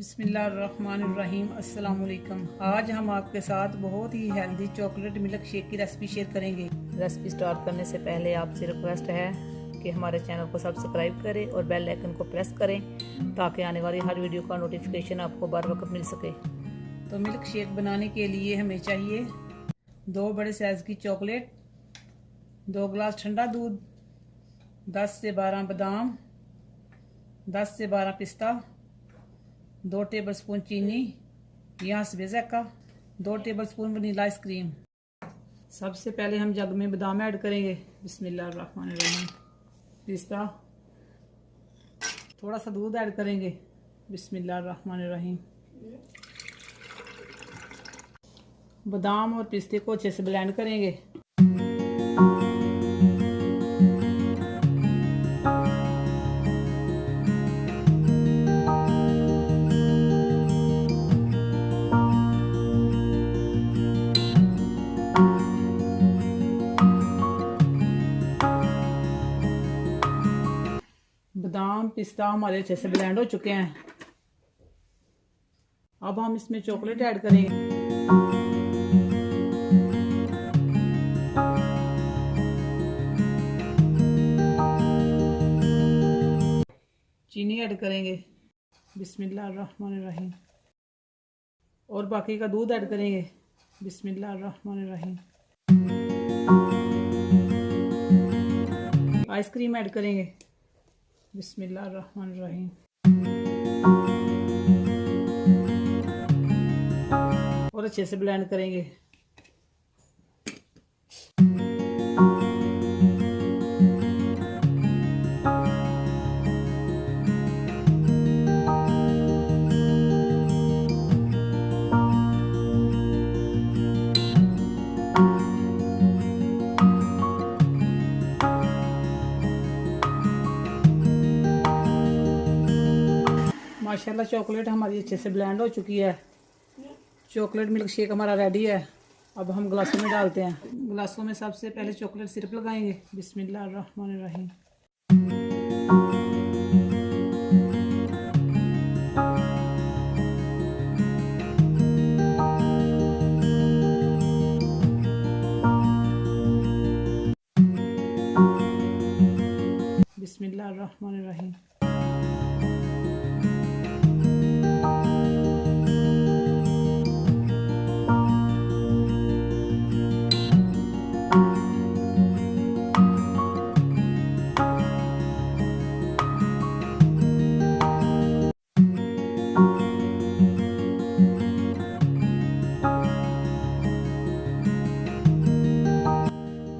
बिस्मिल्लाहिर्रहमानिर्रहीम। अस्सलाम वालेकुम। आज हम आपके साथ बहुत ही हेल्दी चॉकलेट मिल्क शेक की रेसिपी शेयर करेंगे। रेसिपी स्टार्ट करने से पहले आपसे रिक्वेस्ट है कि हमारे चैनल को सब्सक्राइब करें और बेल आइकन को प्रेस करें ताकि आने वाली हर वीडियो का नोटिफिकेशन आपको बर वक्त मिल सके। तो मिल्क शेक बनाने के लिए हमें चाहिए 2 बड़े साइज़ की चॉकलेट, 2 गिलास ठंडा दूध, 10 से 12 बादाम, 10 से 12 पिस्ता, 2 टेबलस्पून चीनी या सफेद का, 2 टेबलस्पून वनीला आइसक्रीम। सबसे पहले हम जग में बादाम ऐड करेंगे। बिस्मिल्लाहिर्रहमानिर्रहीम। पिस्ता, थोड़ा सा दूध ऐड करेंगे। बिस्मिल्लाहिर्रहमानिर्रहीम। बादाम और पिस्ते को अच्छे से ब्लेंड करेंगे। बादाम पिस्ता हमारे अच्छे से ब्लेंड हो चुके हैं। अब हम इसमें चॉकलेट ऐड करेंगे। चीनी ऐड करेंगे। बिस्मिल्लाहिर्रहमानिर्रहीम। और बाकी का दूध ऐड करेंगे। बिस्मिल्लाहिर्रहमानिर्रहीम। आइसक्रीम ऐड करेंगे। बिस्मिल्लाहिर्रहमानिर्रहीम। और अच्छे से ब्लेंड करेंगे। माशाल्लाह चॉकलेट हमारी अच्छे से ब्लेंड हो चुकी है। चॉकलेट मिल्क शेक हमारा रेडी है। अब हम गिलासों में डालते हैं। गिलासों में सबसे पहले चॉकलेट सिरप लगाएंगे। बिस्मिल्लाहिर्रहमानिर्रहीम। बिस्मिल्लाहिर्रहमानिर्रहीम।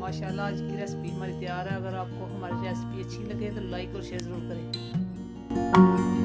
माशाल्लाह आज की रेसिपी हमारी तैयार है। अगर आपको हमारी रेसिपी अच्छी लगे तो लाइक और शेयर ज़रूर करें।